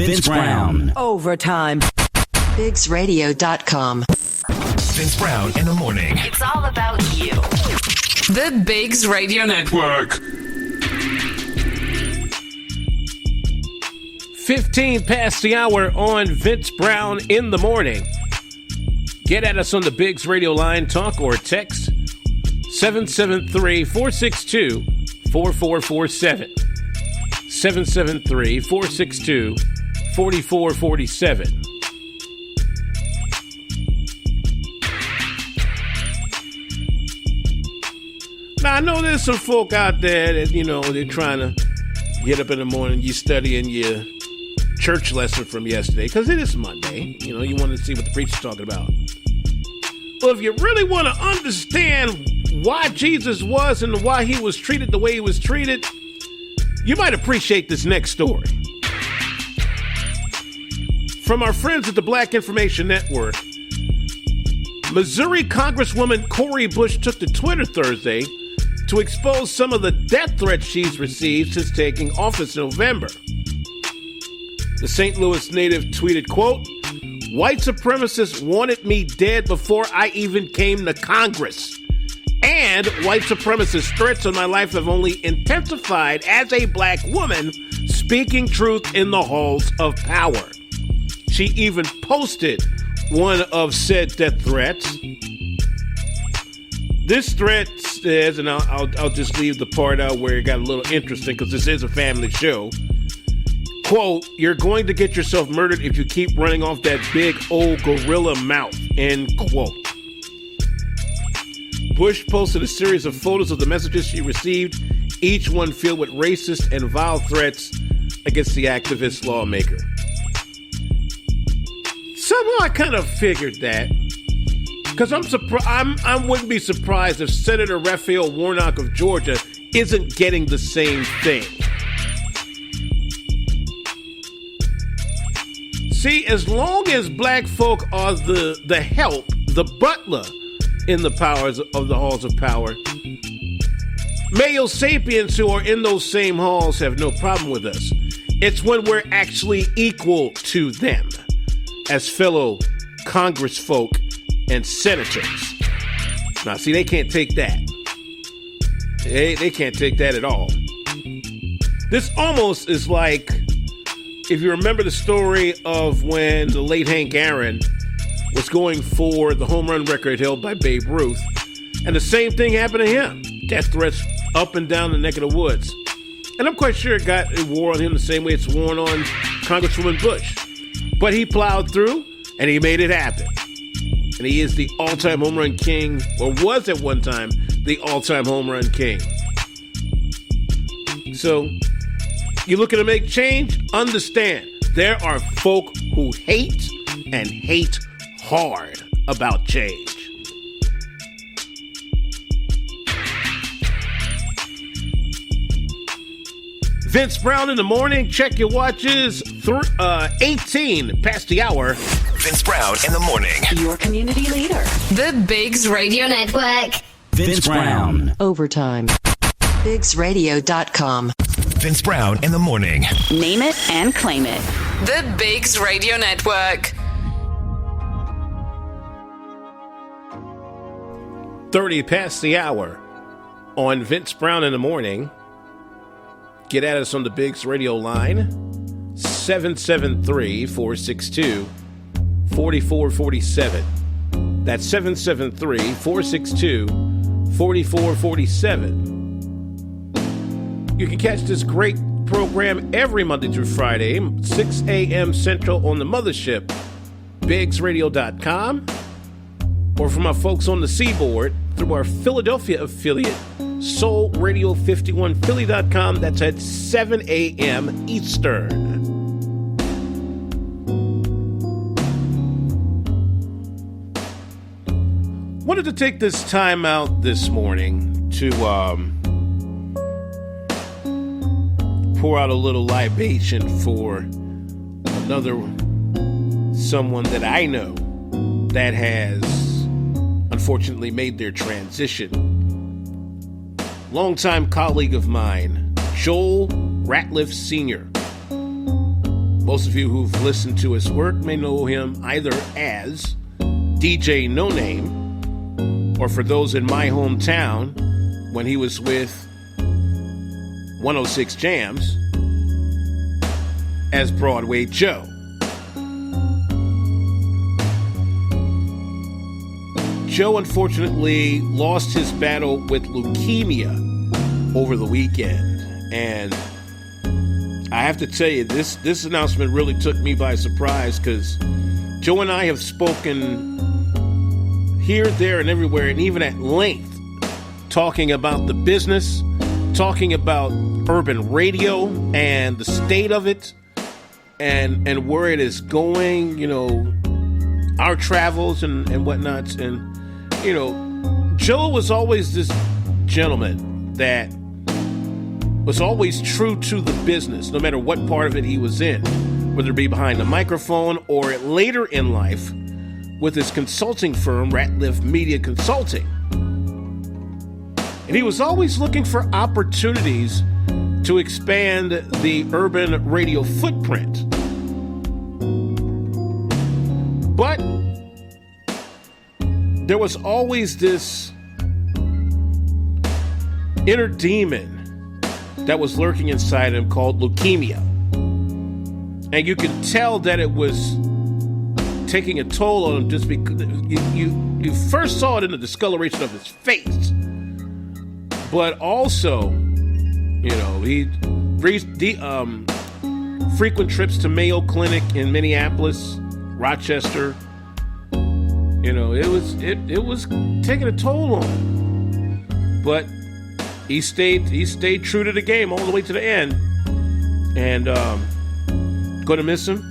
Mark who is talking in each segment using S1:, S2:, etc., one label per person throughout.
S1: Vince Brown.
S2: Overtime.
S3: BiggsRadio.com.
S1: Vince Brown in the morning.
S4: It's all about you. The Biggs Radio Network.
S5: 15 past the hour on Vince Brown in the morning. Get at us on the Biggs Radio line, talk or text 773-462-4447. 773-462-4447. Now, I know there's some folk out there that, they're trying to get up in the morning, you studying your church lesson from yesterday, because it is Monday. You want to see what the preacher's talking about. Well, if you really want to understand why Jesus was and why he was treated the way he was treated, you might appreciate this next story. From our friends at the Black Information Network, Missouri Congresswoman Cori Bush took to Twitter Thursday to expose some of the death threats she's received since taking office in November. The St. Louis native tweeted, quote, "White supremacists wanted me dead before I even came to Congress. And white supremacist threats on my life have only intensified as a black woman speaking truth in the halls of power." She even posted one of said death threats. This threat says, and I'll just leave the part out where it got a little interesting because this is a family show. Quote, "You're going to get yourself murdered if you keep running off that big old gorilla mouth," end quote. Bush posted a series of photos of the messages she received, each one filled with racist and vile threats against the activist lawmaker. Somehow I kind of figured that, because I wouldn't be surprised if Senator Raphael Warnock of Georgia isn't getting the same thing. See, as long as black folk are the help, the butler in the powers of the halls of power, male sapiens who are in those same halls have no problem with us. It's when we're actually equal to them as fellow congressfolk and senators. Now, see, they can't take that. They can't take that at all. This almost is like, if you remember the story of when the late Hank Aaron was going for the home run record held by Babe Ruth, and the same thing happened to him. Death threats up and down the neck of the woods. And I'm quite sure it wore on him the same way it's worn on Congresswoman Bush. But he plowed through, and he made it happen. And he is the all-time home run king, or was at one time the all-time home run king. So, you're looking to make change? Understand, there are folk who hate and hate hard about change. Vince Brown in the morning. Check your watches. 18 past the hour.
S1: Vince Brown in the morning.
S4: Your community leader. The Biggs Radio Network.
S1: Vince Brown.
S3: Overtime. BiggsRadio.com.
S1: Vince Brown in the morning.
S4: Name it and claim it. The Biggs Radio Network.
S5: 30 past the hour on Vince Brown in the morning. Get at us on the Biggs Radio line, 773-462-4447. That's 773-462-4447. You can catch this great program every Monday through Friday, 6 a.m. Central on the mothership, BiggsRadio.com, or from our folks on the seaboard through our Philadelphia affiliate, SoulRadio51Philly.com. That's at 7 a.m. Eastern. Wanted to take this time out this morning to pour out a little libation for another someone that I know that has unfortunately made their transition. Longtime colleague of mine, Joel Ratliff Sr. Most of you who've listened to his work may know him either as DJ No Name, or for those in my hometown, when he was with 106 Jams, as Broadway Joe. Joe unfortunately lost his battle with leukemia over the weekend, and I have to tell you, this announcement really took me by surprise, because Joe and I have spoken here, there, and everywhere, and even at length, talking about the business, talking about urban radio and the state of it, and where it is going, you know, our travels and whatnots. And, you know, Joe was always this gentleman that was always true to the business, no matter what part of it he was in, whether it be behind the microphone or later in life with his consulting firm, Ratliff Media Consulting. And he was always looking for opportunities to expand the urban radio footprint. But there was always this inner demon that was lurking inside him called leukemia. And you could tell that it was taking a toll on him, just because you first saw it in the discoloration of his face. But also, you know, he frequent trips to Mayo Clinic in Minneapolis, Rochester. You know, it was taking a toll on him. But he stayed true to the game all the way to the end. And gonna miss him.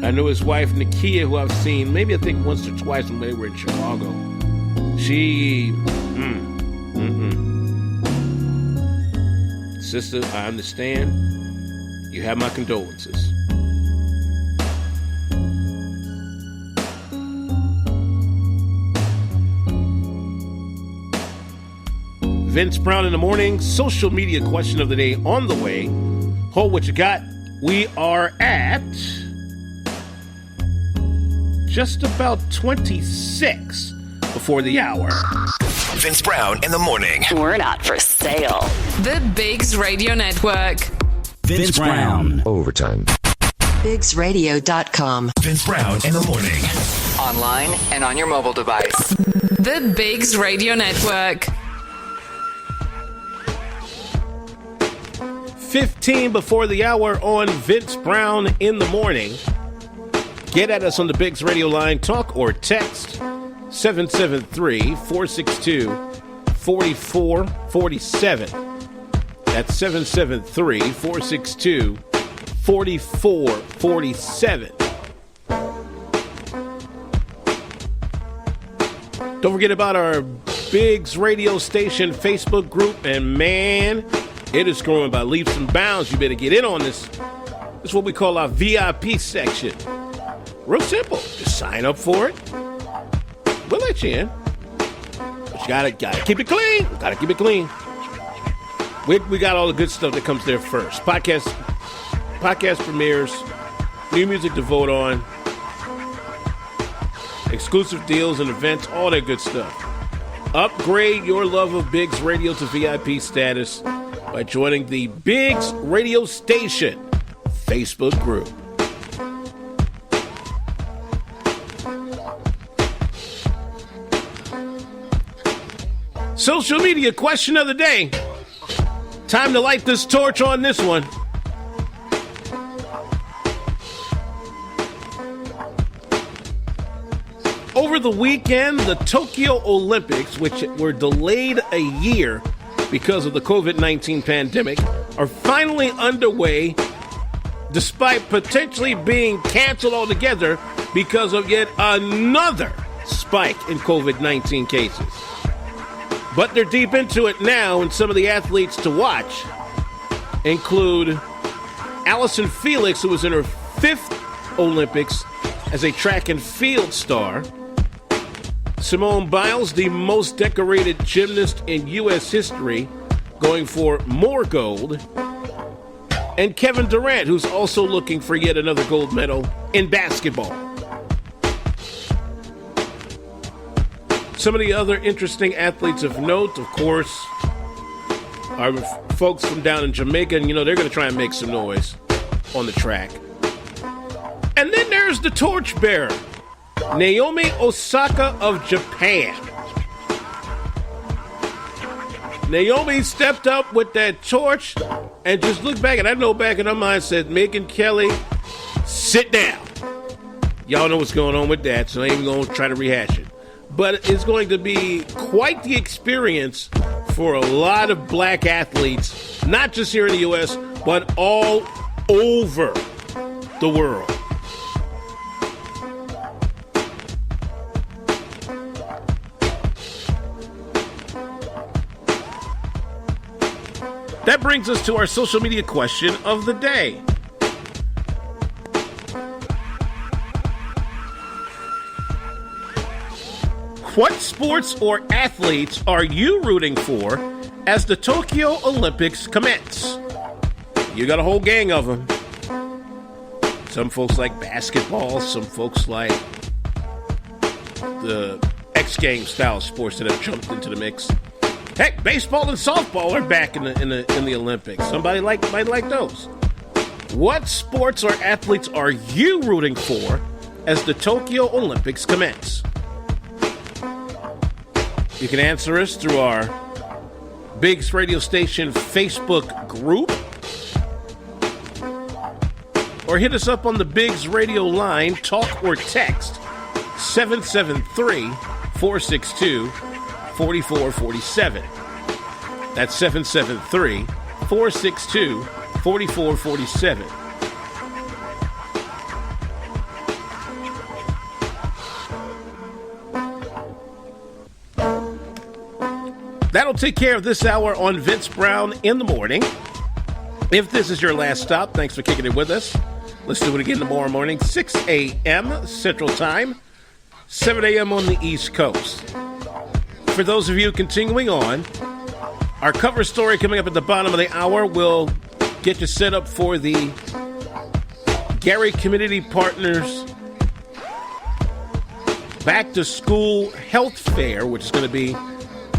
S5: I know his wife Nakia, who I've seen maybe I think once or twice when they were in Chicago. She Sister, I understand. You have my condolences. Vince Brown in the morning. Social media question of the day on the way. Hold what you got. We are at just about 26 before the hour.
S1: Vince Brown in the morning.
S4: We're not for sale. The Bigs Radio Network.
S1: Vince Brown.
S2: Overtime.
S3: BigsRadio.com.
S1: Vince Brown in the morning.
S6: Online and on your mobile device.
S4: The Bigs Radio Network.
S5: 15 before the hour on Vince Brown in the morning. Get at us on the Bigs Radio line. Talk or text 773-462-4447. That's 773-462-4447. Don't forget about our Bigs Radio Station Facebook group. And man, it is growing by leaps and bounds. You better get in on this. This is what we call our VIP section. Real simple. Just sign up for it. We'll let you in. But you gotta keep it clean. Gotta keep it clean. We got all the good stuff that comes there first. Podcast premieres, new music to vote on, exclusive deals and events, all that good stuff. Upgrade your love of Bigs Radio to VIP status by joining the Bigs Radio Station Facebook group. Social media question of the day. Time to light this torch on this one. Over the weekend, the Tokyo Olympics, which were delayed a year because of the COVID-19 pandemic, are finally underway, despite potentially being canceled altogether because of yet another spike in COVID-19 cases. But they're deep into it now, and some of the athletes to watch include Allison Felix, who was in her 5th Olympics as a track and field star, Simone Biles, the most decorated gymnast in U.S. history, going for more gold, and Kevin Durant, who's also looking for yet another gold medal in basketball. Some of the other interesting athletes of note, of course, are folks from down in Jamaica, and they're going to try and make some noise on the track. And then there's the torchbearer, Naomi Osaka of Japan. Naomi stepped up with that torch and just looked back, and I know back in her mind said, Megan Kelly, sit down. Y'all know what's going on with that, so I ain't going to try to rehash it. But it's going to be quite the experience for a lot of black athletes, not just here in the U.S., but all over the world. That brings us to our social media question of the day. What sports or athletes are you rooting for as the Tokyo Olympics commence? You got a whole gang of them. Some folks like basketball, some folks like the X Games style sports that have jumped into the mix. Heck, baseball and softball are back in the Olympics. Somebody might like those. What sports or athletes are you rooting for as the Tokyo Olympics commence? You can answer us through our Biggs Radio Station Facebook group, or hit us up on the Biggs Radio line, talk or text 773-462-4447. That's 773-462-4447. That'll take care of this hour on Vince Brown in the Morning. If this is your last stop, thanks for kicking it with us. Let's do it again tomorrow morning, 6 a.m. Central Time, 7 a.m. on the East Coast. For those of you continuing on, our cover story coming up at the bottom of the hour will get you set up for the Gary Community Partners Back to School Health Fair, which is going to be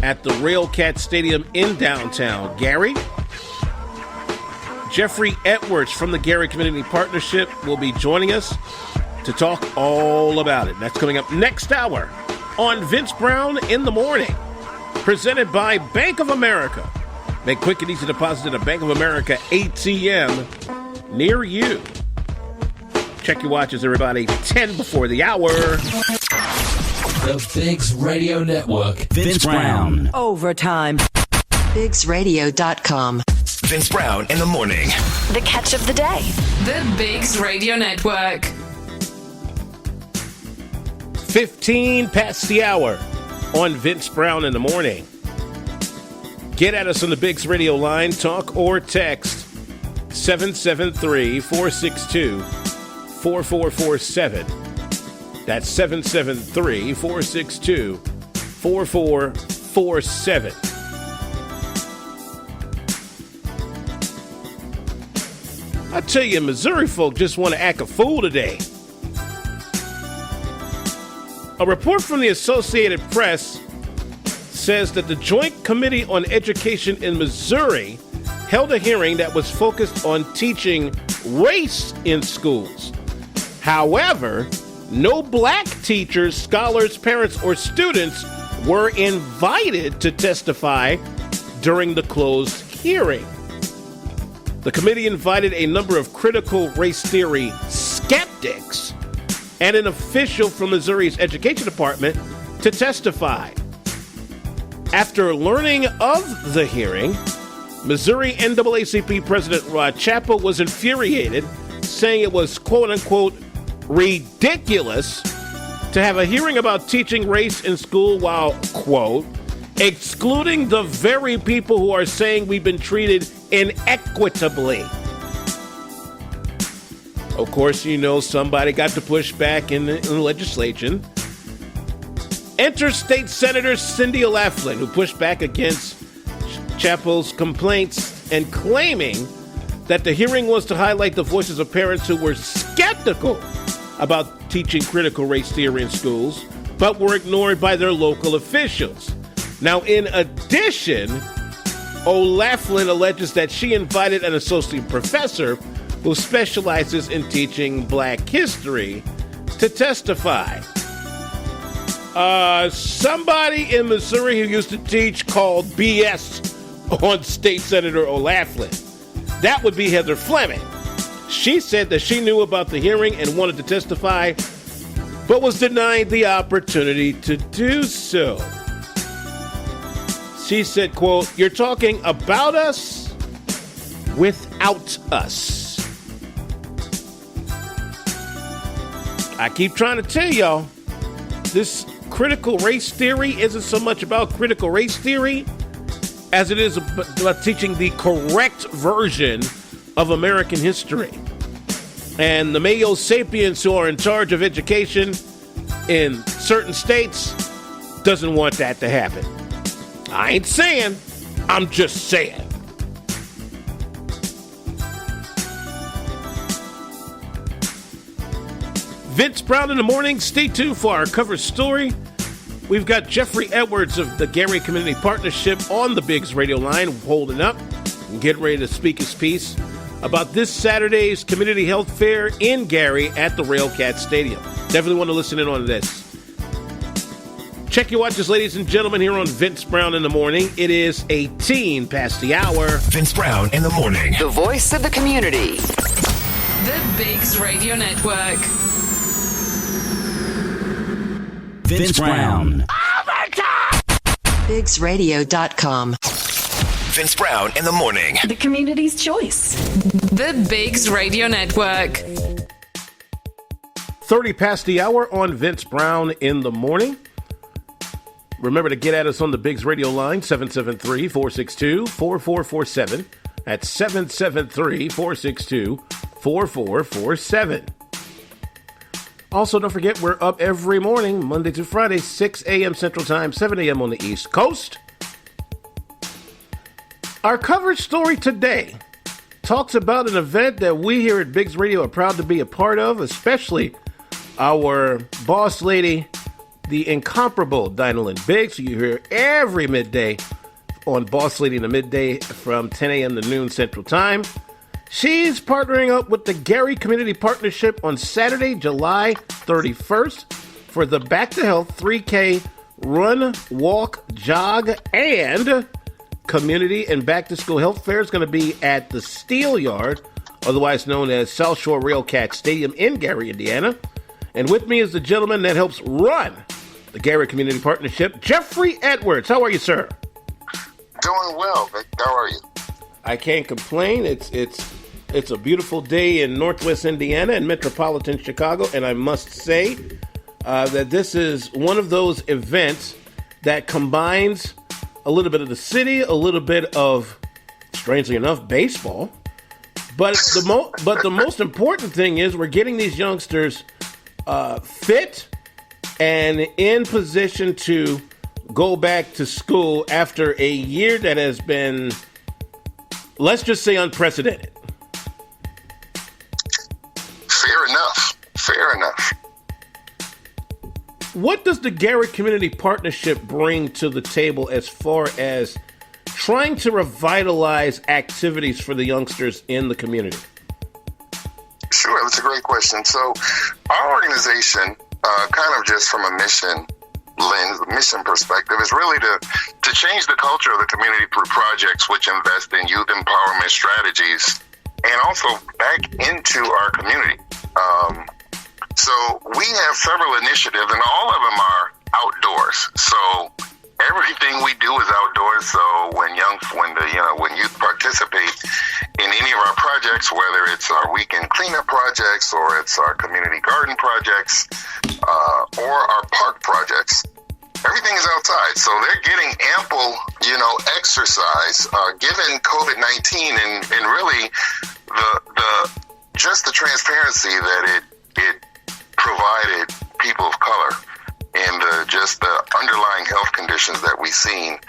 S5: at the Railcat Stadium in downtown Gary. Jeffrey Edwards from the Gary Community Partnership will be joining us to talk all about it. That's coming up next hour on Vince Brown in the Morning, presented by Bank of America. Make quick and easy deposits at a Bank of America ATM near you. Check your watches, everybody. 10 before the hour.
S2: The Biggs Radio Network.
S1: Vince Brown.
S3: Overtime. BiggsRadio.com.
S1: Vince Brown in the Morning.
S3: The catch of the day.
S4: The Biggs Radio Network.
S5: 15 past the hour on Vince Brown in the Morning. Get at us on the Biggs Radio line, talk or text 773-462-4447. That's 773-462-4447. I tell you, Missouri folk just want to act a fool today. A report from the Associated Press says that the Joint Committee on Education in Missouri held a hearing that was focused on teaching race in schools. However, no black teachers, scholars, parents, or students were invited to testify during the closed hearing. The committee invited a number of critical race theory skeptics and an official from Missouri's Education Department to testify. After learning of the hearing, Missouri NAACP President Rod Chappell was infuriated, saying it was, quote-unquote, ridiculous to have a hearing about teaching race in school while, quote, excluding the very people who are saying we've been treated inequitably. Of course, somebody got to push back in the legislation. Enter State Senator Cindy O'Laughlin, who pushed back against Chappell's complaints and claiming that the hearing was to highlight the voices of parents who were skeptical about teaching critical race theory in schools, but were ignored by their local officials. Now, in addition, O'Laughlin alleges that she invited an associate professor who specializes in teaching black history to testify. Somebody in Missouri who used to teach called BS on State Senator O'Laughlin. That would be Heather Fleming. She said that she knew about the hearing and wanted to testify, but was denied the opportunity to do so. She said, quote, "You're talking about us without us." I keep trying to tell y'all, this critical race theory isn't so much about critical race theory as it is about teaching the correct version of American history. And the Mayo Sapiens who are in charge of education in certain states doesn't want that to happen. I ain't saying, I'm just saying. Vince Brown in the morning. Stay tuned for our cover story. We've got Jeffrey Edwards of the Gary Community Partnership on the Biggs radio line holding up and getting ready to speak his piece about this Saturday's Community Health Fair in Gary at the Railcat Stadium. Definitely want to listen in on this. Check your watches, ladies and gentlemen, here on Vince Brown in the morning. It is 18 past the hour.
S1: Vince Brown in the morning.
S6: The voice of the community.
S4: The Biggs Radio Network.
S1: Vince Brown.
S3: BiggsRadio.com.
S1: Vince Brown in the morning.
S3: The community's choice.
S4: The Biggs Radio Network.
S5: 30 past the hour on Vince Brown in the morning. Remember to get at us on the Biggs radio line, 773-462-4447. That's 773-462-4447. Also, don't forget, we're up every morning, Monday to Friday, 6 a.m. Central Time, 7 a.m. on the East Coast. Our coverage story today talks about an event that we here at Biggs Radio are proud to be a part of, especially our boss lady, the incomparable Dinah Biggs, who you hear every midday on Boss Lady in the Midday from 10 a.m. to noon Central Time. She's partnering up with the Gary Community Partnership on Saturday, July 31st for the Back to Health 3K Run, Walk, Jog, and Community and Back to School Health Fair. Is going to be at the Steel Yard, otherwise known as South Shore Railcat Stadium in Gary, Indiana. And with me is the gentleman that helps run the Gary Community Partnership, Jeffrey Edwards. How are you, sir?
S7: Doing well, Vic. How are you?
S5: I can't complain. It's a beautiful day in Northwest Indiana and metropolitan Chicago, and I must say that this is one of those events that combines a little bit of the city, a little bit of, strangely enough, baseball. But the most important thing is we're getting these youngsters fit and in position to go back to school after a year that has been, let's just say, unprecedented. Fair enough. What does the Gary Community Partnership bring to the table as far as trying to revitalize activities for the youngsters in the community?
S7: Sure, that's a great question. So our organization, kind of just from a mission perspective, is really to change the culture of the community through projects which invest in youth empowerment strategies and also back into our community. So we have several initiatives, and all of them are outdoors. So everything we do is outdoors. So when youth participate in any of our projects, whether it's our weekend cleanup projects or it's our community garden projects or our park projects, everything is outside. So they're getting ample, exercise given COVID-19 and really the transparency that it provided people of color and just the underlying health conditions that we've seen.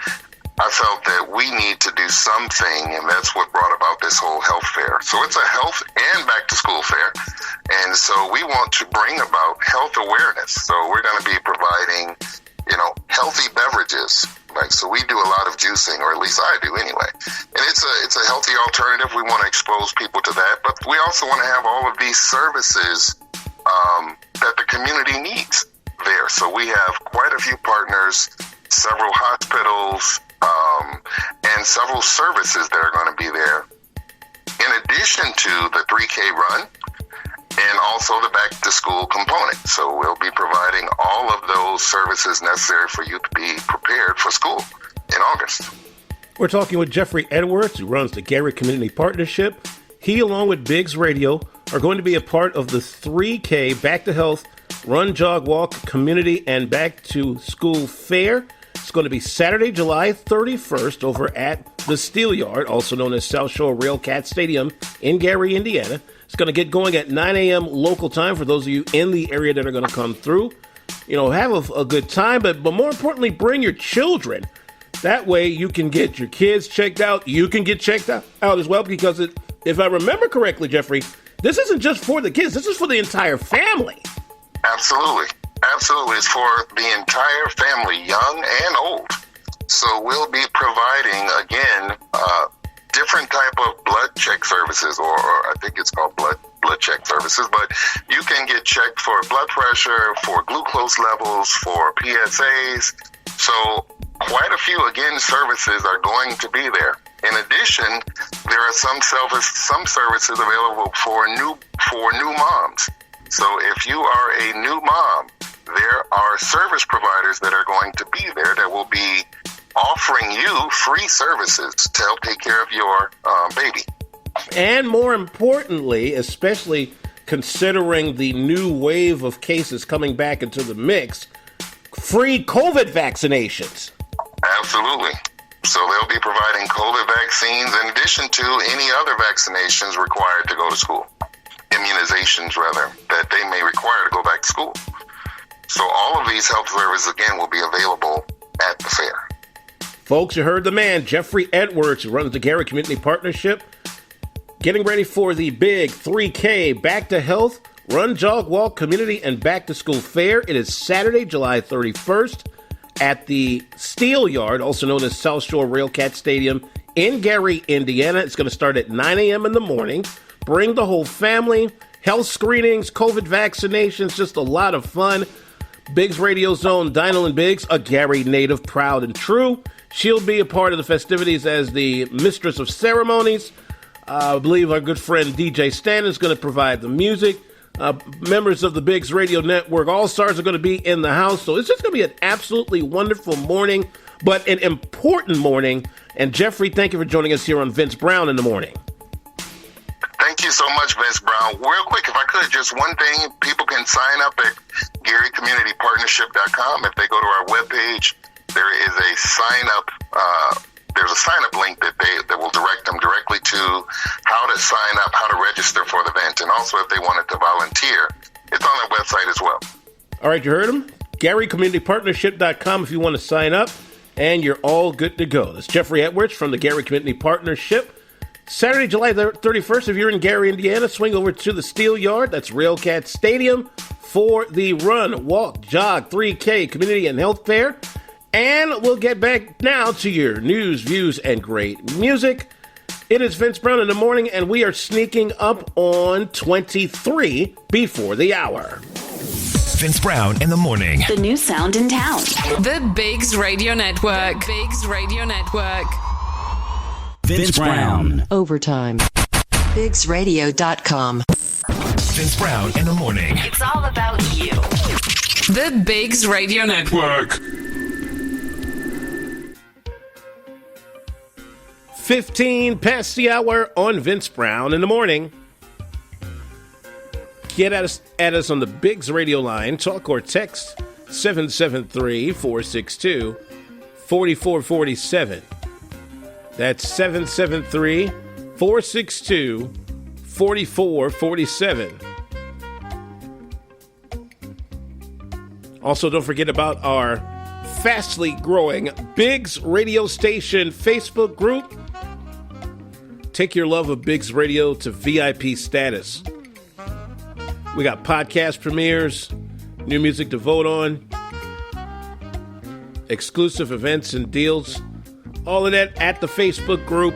S7: I felt that we need to do something, and that's what brought about this whole health fair. So it's a health and back to school fair. And so we want to bring about health awareness. So we're going to be providing, healthy beverages. So we do a lot of juicing, or at least I do anyway. And it's a healthy alternative. We want to expose people to that. But we also want to have all of these services that the community needs there. So we have quite a few partners, several hospitals, and several services that are going to be there. In addition to the 3K run and also the back to school component. So we'll be providing all of those services necessary for you to be prepared for school in August.
S5: We're talking with Jeffrey Edwards, who runs the Gary Community Partnership. He, along with Biggs Radio, are going to be a part of the 3K Back to Health Run, Jog, Walk, Community, and Back to School Fair. It's going to be Saturday, July 31st over at the Steel Yard, also known as South Shore Railcat Stadium in Gary, Indiana. It's going to get going at 9 a.m. local time for those of you in the area that are going to come through. Have a good time, but more importantly, bring your children. That way you can get your kids checked out. You can get checked out as well, because if I remember correctly, Jeffrey, this isn't just for the kids. This is for the entire family.
S7: Absolutely. Absolutely. It's for the entire family, young and old. So we'll be providing, again, different type of blood check services, or I think it's called blood check services, but you can get checked for blood pressure, for glucose levels, for PSAs. So quite a few, again, services are going to be there. In addition, there are some services available for new moms. So if you are a new mom, there are service providers that are going to be there that will be offering you free services to help take care of your baby.
S5: And more importantly, especially considering the new wave of cases coming back into the mix, free COVID vaccinations.
S7: Absolutely. So they'll be providing COVID vaccines in addition to any other vaccinations required to go to school. Immunizations, rather, that they may require to go back to school. So all of these health services, again, will be available at the fair.
S5: Folks, you heard the man, Jeffrey Edwards, who runs the Gary Community Partnership, getting ready for the big 3K Back to Health Run, Jog, Walk, Community, and Back to School Fair. It is Saturday, July 31st at the Steel Yard, also known as South Shore Railcat Stadium in Gary, Indiana. It's going to start at 9 a.m. in the morning. Bring the whole family, health screenings, COVID vaccinations, just a lot of fun. Biggs Radio Zone, Dinah Biggs, a Gary native, proud and true. She'll be a part of the festivities as the mistress of ceremonies. I believe our good friend DJ Stan is going to provide the music. Members of the Biggs Radio Network All-Stars are going to be in the house. So it's just going to be an absolutely wonderful morning, but an important morning. And Jeffrey, thank you for joining us here on Vince Brown in the Morning.
S7: Thank you so much, Vince Brown. Real quick, if I could, just one thing. People can sign up at GaryCommunityPartnership.com. If they go to our webpage, there is a sign-up there's a sign-up link that will direct them directly to how to sign up, how to register for the event, and also if they wanted to volunteer. It's on their website as well.
S5: All right, you heard him. GaryCommunityPartnership.com if you want to sign up, and you're all good to go. That's Jeffrey Edwards from the Gary Community Partnership. Saturday, July 31st, if you're in Gary, Indiana, swing over to the Steel Yard. That's Railcat Stadium for the Run, Walk, Jog, 3K Community and Health Fair. And we'll get back now to your news, views, and great music. It is Vince Brown in the morning, and we are sneaking up on 23 before the hour.
S1: Vince Brown in the morning.
S3: The new sound in town.
S4: The Biggs Radio Network. The Biggs Radio Network.
S1: Vince Brown.
S3: Overtime. BiggsRadio.com.
S1: Vince Brown in the morning.
S3: It's all about you.
S4: The Biggs Radio Network.
S5: 15 past the hour on Vince Brown in the morning. Get at us on the Biggs radio line. Talk or text 773-462-4447. That's 773-462-4447. Also, don't forget about our fastly growing Biggs Radio Station Facebook group. Take your love of Biggs Radio to VIP status. We got podcast premieres, new music to vote on, exclusive events and deals. All of that at the Facebook group,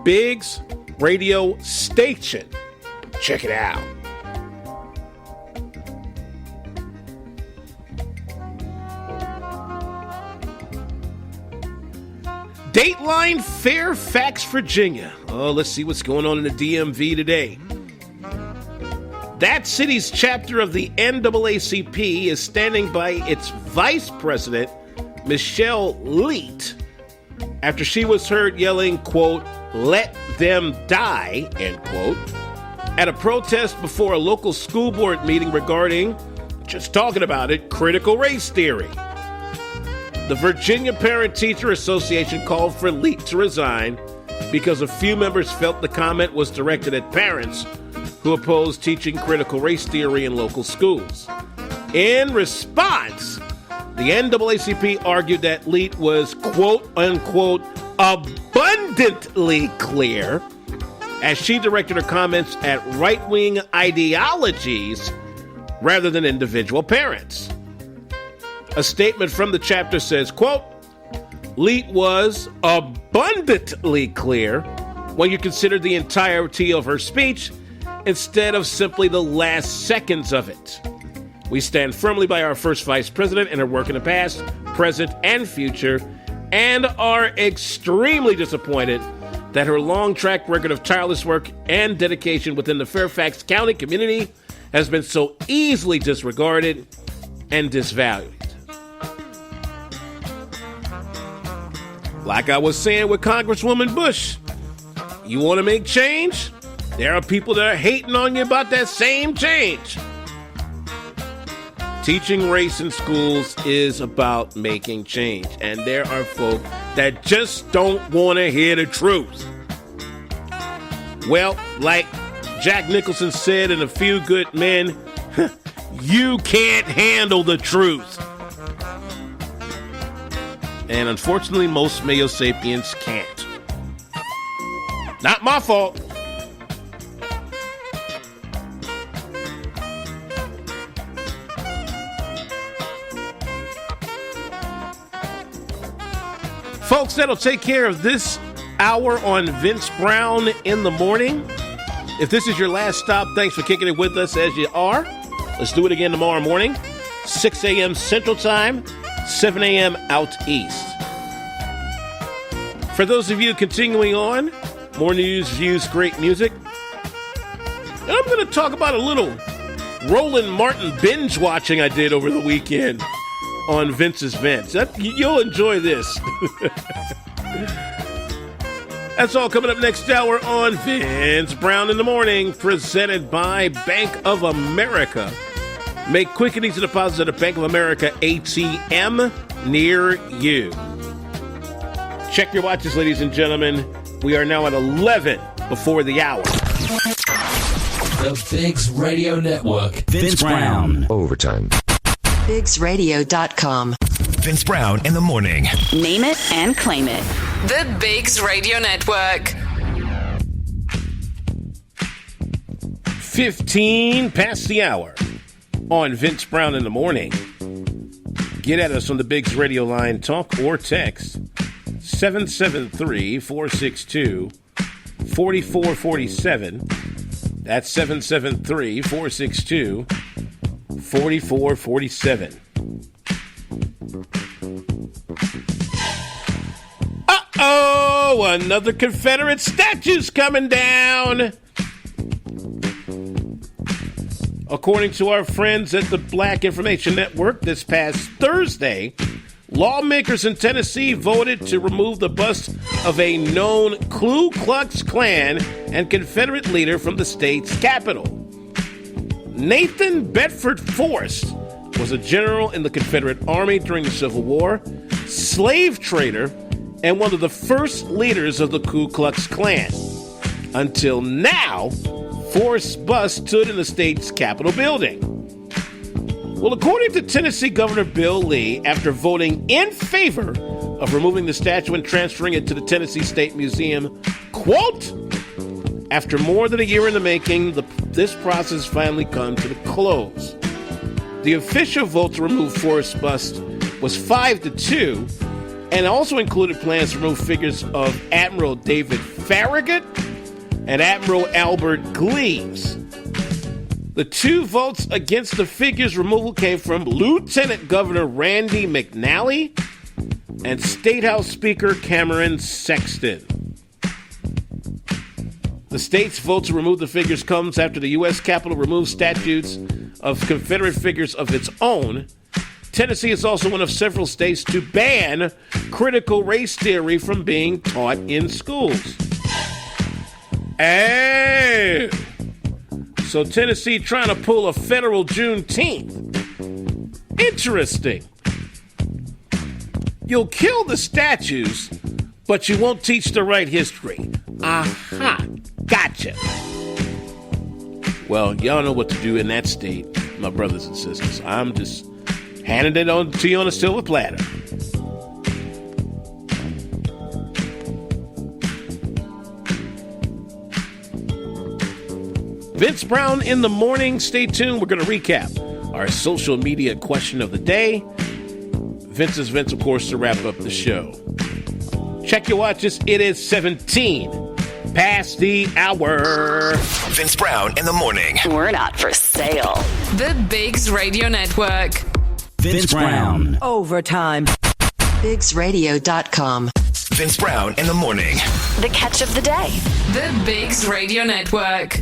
S5: Biggs Radio Station. Check it out. Dateline Fairfax, Virginia. Oh, let's see what's going on in the DMV today. That city's chapter of the NAACP is standing by its vice president, Michelle Leet, after she was heard yelling, quote, "Let them die," end quote, at a protest before a local school board meeting regarding, just talking about it, critical race theory. The Virginia Parent-Teacher Association called for Leet to resign because a few members felt the comment was directed at parents who oppose teaching critical race theory in local schools. In response, the NAACP argued that Leet was, quote-unquote, abundantly clear as she directed her comments at right-wing ideologies rather than individual parents. A statement from the chapter says, quote, Leet was abundantly clear when you consider the entirety of her speech instead of simply the last seconds of it. We stand firmly by our first vice president and her work in the past, present, and future, and are extremely disappointed that her long track record of tireless work and dedication within the Fairfax County community has been so easily disregarded and disvalued. Like I was saying with Congresswoman Bush, you want to make change? There are people that are hating on you about that same change. Teaching race in schools is about making change, and there are folk that just don't want to hear the truth. Well, like Jack Nicholson said in A Few Good Men, you can't handle the truth. And unfortunately, most Mayo Sapiens can't. Not my fault. Folks, that'll take care of this hour on Vince Brown in the Morning. If this is your last stop, thanks for kicking it with us as you are. Let's do it again tomorrow morning, 6 a.m. Central Time, 7 a.m. out east. For those of you continuing on, more news, views, great music. And I'm going to talk about a little Roland Martin binge watching I did over the weekend on Vince's Vince. You'll enjoy this. That's all coming up next hour on Vince Brown in the Morning, presented by Bank of America. Make quick and easy deposits at a Bank of America ATM near you. Check your watches, ladies and gentlemen. We are now at 11 before the hour.
S2: The Biggs Radio Network.
S1: Vince Brown.
S8: Overtime.
S9: BiggsRadio.com.
S1: Vince Brown in the Morning.
S3: Name it and claim it.
S4: The Biggs Radio Network.
S5: 15 past the hour on Vince Brown in the Morning. Get at us on the Biggs Radio line, talk or text 773-462-4447. That's 773-462-4447. Uh-oh, another Confederate statue's coming down. According to our friends at the Black Information Network, this past Thursday, lawmakers in Tennessee voted to remove the bust of a known Ku Klux Klan and Confederate leader from the state's capital. Nathan Bedford Forrest was a general in the Confederate Army during the Civil War, slave trader, and one of the first leaders of the Ku Klux Klan. Until now, Forrest's bust stood in the state's Capitol building. Well, according to Tennessee Governor Bill Lee, after voting in favor of removing the statue and transferring it to the Tennessee State Museum, quote, after more than a year in the making, this process finally come to the close. The official vote to remove Forrest's bust was 5-2, and also included plans to remove figures of Admiral David Farragut and Admiral Albert Gleaves. The 2 votes against the figures removal came from Lieutenant Governor Randy McNally and State House Speaker Cameron Sexton. The state's vote to remove the figures comes after the U.S. Capitol removed statues of Confederate figures of its own. Tennessee is also one of several states to ban critical race theory from being taught in schools. Hey! So Tennessee trying to pull a federal Juneteenth. Interesting. You'll kill the statues, but you won't teach the right history. Aha, gotcha. Well, y'all know what to do in that state, my brothers and sisters. I'm just handing it on to you on a silver platter. Vince Brown in the morning. Stay tuned. We're going to recap our social media question of the day. Vince is Vince, of course, to wrap up the show. Check your watches. It is 17 past the hour.
S1: Vince Brown in the morning.
S3: We're not for sale.
S4: The Bigs Radio Network.
S1: Vince Brown.
S8: Overtime. BigsRadio.com.
S1: Vince Brown in the morning.
S3: The catch of the day.
S4: The Bigs Radio Network.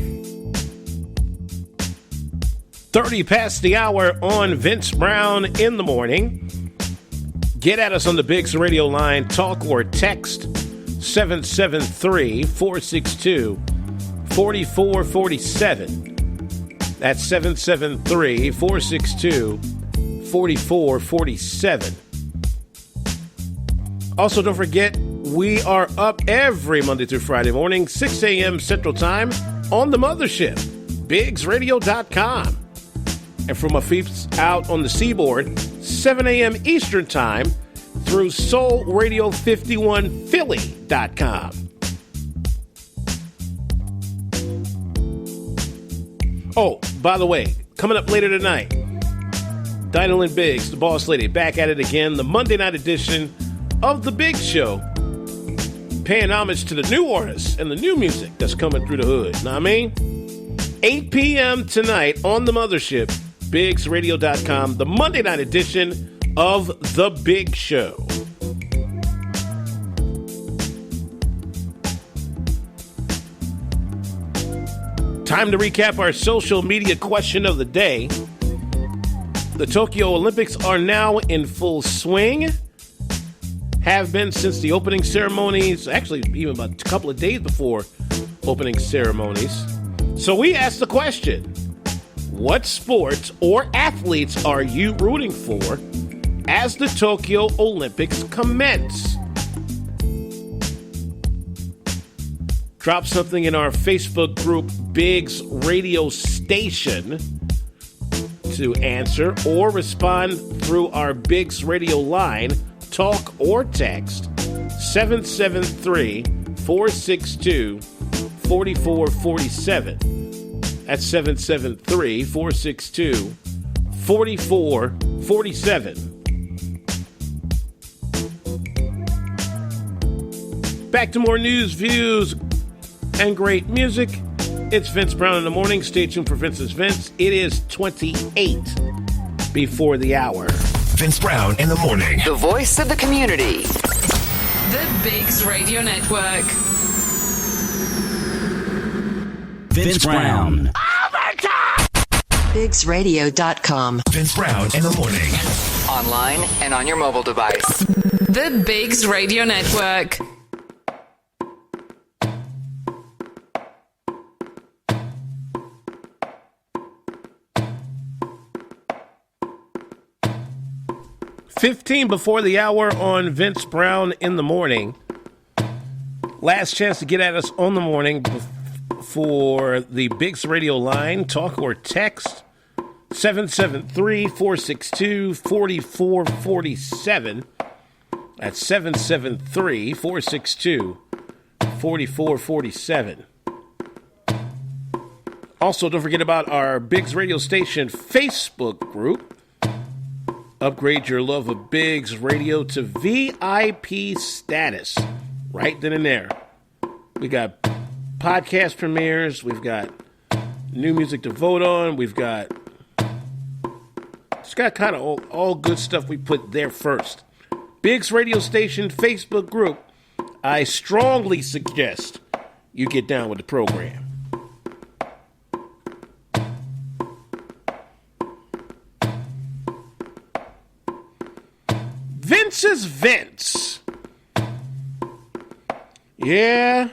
S5: 30 past the hour on Vince Brown in the morning. Get at us on the Bigs Radio line. Talk or text 773-462-4447. That's 773-462-4447. Also, don't forget, we are up every Monday through Friday morning, 6 a.m. Central Time on the mothership, BigsRadio.com. And from my peeps out on the seaboard, 7 a.m. Eastern Time through SoulRadio51Philly.com. Oh, by the way, coming up later tonight, Dinah Lynn Biggs, the boss lady, back at it again, the Monday night edition of The Big Show, paying homage to the new artists and the new music that's coming through the hood. Know what I mean? 8 p.m. tonight on the mothership, BigsRadio.com, the Monday night edition of The Big Show. Time to recap our social media question of the day. The Tokyo Olympics are now in full swing. Have been since the opening ceremonies, actually even about a couple of days before opening ceremonies. So we asked the question, what sports or athletes are you rooting for as the Tokyo Olympics commence? Drop something in our Facebook group, Bigs Radio Station, to answer, or respond through our Bigs Radio line, talk or text 773-462-4447. That's 773-462-4447. Back to more news, views, and great music. It's Vince Brown in the morning. Stay tuned for Vince's Vince. It is 28 before the hour.
S1: Vince Brown in the morning.
S6: The voice of the community.
S4: The Bigs Radio Network.
S1: Vince Brown.
S8: BigsRadio.com.
S1: Vince Brown in the morning.
S6: Online and on your mobile device.
S4: The Bigs Radio Network.
S5: $15 before the hour on Vince Brown in the morning. Last chance to get at us on the morning for the Bigs Radio line. Talk or text 773-462-4447. That's 773-462-4447. Also, don't forget about our Biggs Radio Station Facebook group. Upgrade your love of Biggs Radio to VIP status right then and there. We got podcast premieres. We've got new music to vote on. We've got kind of all good stuff we put there first. Biggs Radio Station Facebook group. I strongly suggest you get down with the program. Vince's Vince. Yeah,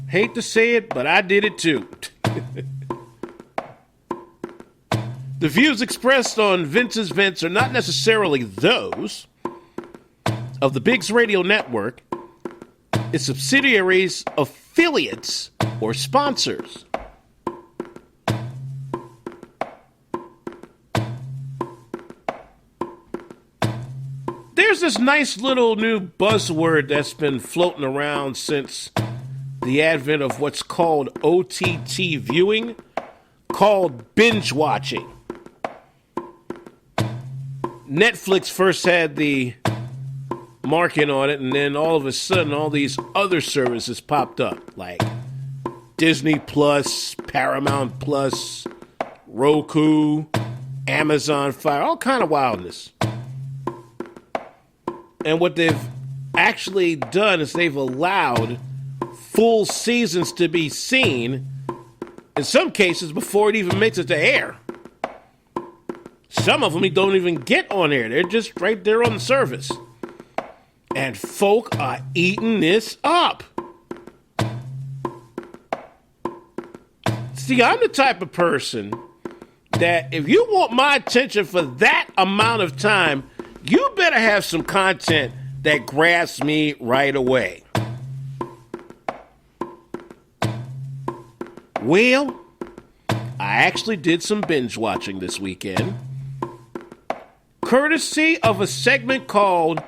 S5: hate to say it, but I did it too. The views expressed on Vince's Vince are not necessarily those of the Biggs Radio Network, its subsidiaries, affiliates, or sponsors. There's this nice little new buzzword that's been floating around since the advent of what's called OTT viewing, called binge watching. Netflix first had the marking on it, and then all of a sudden all these other services popped up, like Disney Plus, Paramount Plus, Roku, Amazon Fire, all kind of wildness. And what they've actually done is they've allowed full seasons to be seen, in some cases, before it even makes it to air. Some of them don't even get on air. They're just right there on the service. And folk are eating this up. See, I'm the type of person that if you want my attention for that amount of time, you better have some content that grabs me right away. Well, I actually did some binge watching this weekend, courtesy of a segment called,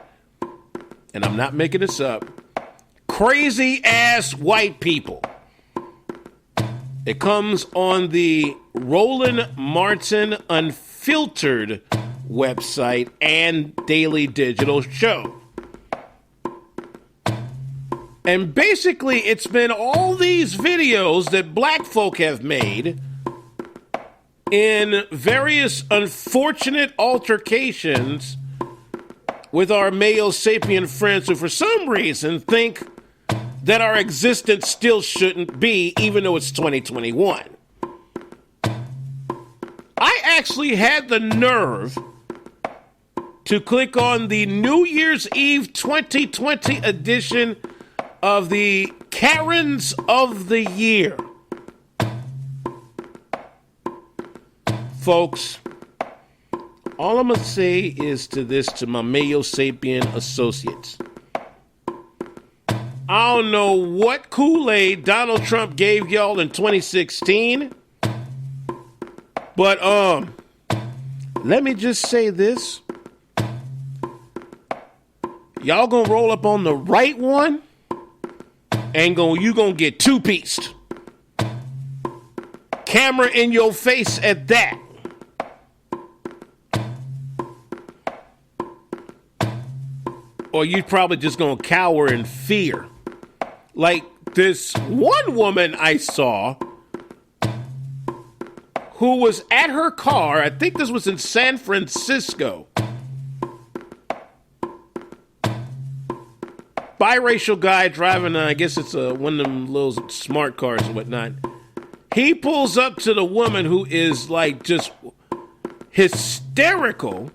S5: and I'm not making this up, Crazy Ass White People. It comes on the Roland Martin Unfiltered website and daily digital show. And basically, it's been all these videos that black folk have made in various unfortunate altercations with our male sapient friends who for some reason think that our existence still shouldn't be, even though it's 2021. I actually had the nerve to click on the New Year's Eve 2020 edition of the Karens of the Year. Folks, all I'm going to say is to my Mayo Sapien associates. I don't know what Kool-Aid Donald Trump gave y'all in 2016, but let me just say this. Y'all gonna roll up on the right one, and you gonna get two-pieced. Camera in your face at that. Or you probably just gonna cower in fear. Like this one woman I saw who was at her car, I think this was in San Francisco. Biracial guy driving, I guess it's one of them little smart cars and whatnot. He pulls up to the woman who is like just hysterical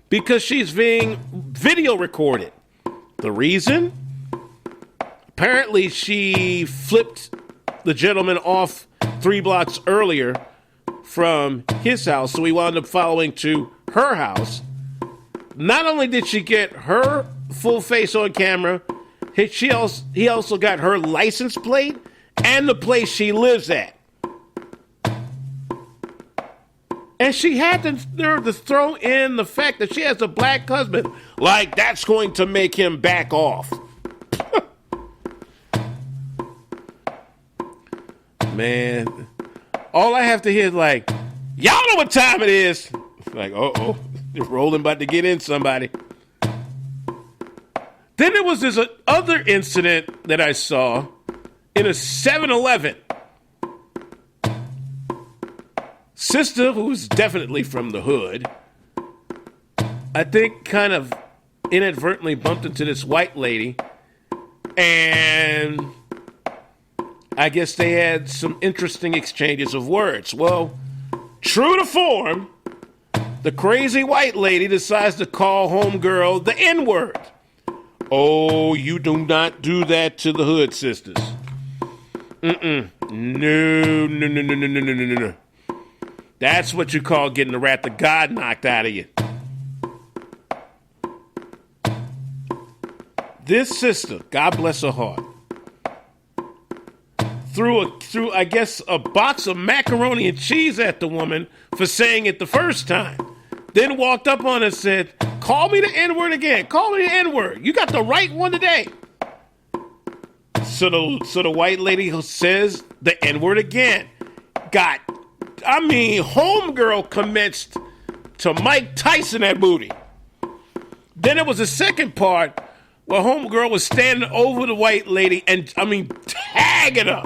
S5: because she's being video recorded. The reason? Apparently she flipped the gentleman off 3 blocks earlier from his house, so he wound up following to her house. Not only did she get her full face on camera, he also got her license plate and the place she lives at. And she had the nerve to throw in the fact that she has a black husband. Like that's going to make him back off. Man, all I have to hear is like, y'all know what time it is. Like, uh-oh, Roland about to get in somebody. Then there was this other incident that I saw in a 7-Eleven. Sister, who's definitely from the hood, I think kind of inadvertently bumped into this white lady, and I guess they had some interesting exchanges of words. Well, true to form, the crazy white lady decides to call homegirl the N-word. Oh, you do not do that to the hood sisters. No. That's what you call getting the wrath of God knocked out of you. This sister, God bless her heart, threw I guess a box of macaroni and cheese at the woman for saying it the first time. Then walked up on her and said, call me the N-word again. Call me the N-word. You got the right one today. So the white lady who says the N-word again homegirl commenced to Mike Tyson that booty. Then there was a second part where homegirl was standing over the white lady and, tagging her.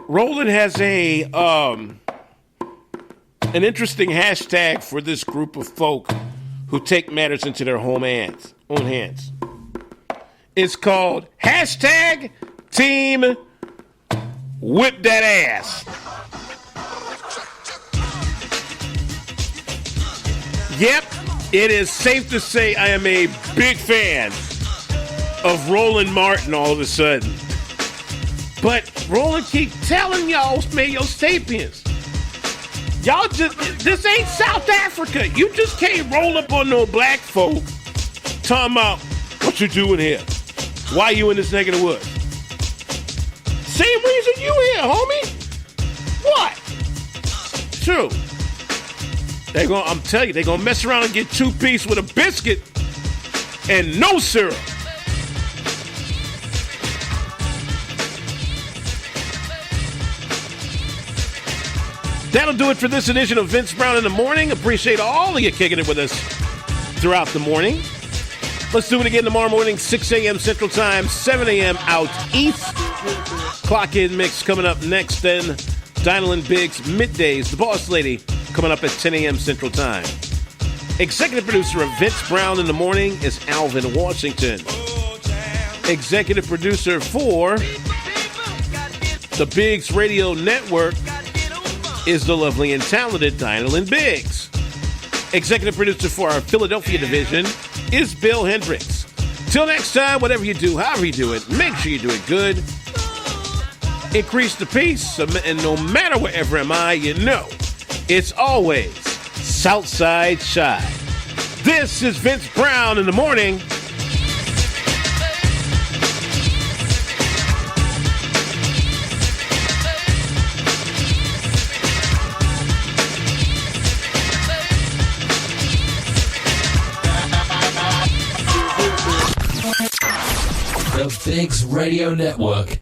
S5: Roland has an interesting hashtag for this group of folk who take matters into their own hands. It's called hashtag Team Whip That Ass. Yep, it is safe to say I am a big fan of Roland Martin all of a sudden. But Roland keep telling y'all, Mayo Sapiens, y'all this ain't South Africa. You just can't roll up on no black folk talking about what you doing here. Why you in this neck of the woods? Same reason you here, homie. What? True. I'm telling you, they're gonna mess around and get 2-piece with a biscuit and no syrup. That'll do it for this edition of Vince Brown in the Morning. Appreciate all of you kicking it with us throughout the morning. Let's do it again tomorrow morning, 6 a.m. Central Time, 7 a.m. out east. Clock in mix coming up next, then Dinah Biggs, middays, the boss lady, coming up at 10 a.m. Central Time. Executive producer of Vince Brown in the Morning is Alvin Washington. Executive producer for the Biggs Radio Network is the lovely and talented Dinah Biggs. Executive producer for our Philadelphia division is Bill Hendricks. Till next time, whatever you do, however you do it, make sure you do it good. Increase the peace, and no matter wherever am I, you know, it's always Southside Shy. This is Vince Brown in the Morning.
S2: The Biggs Radio Network.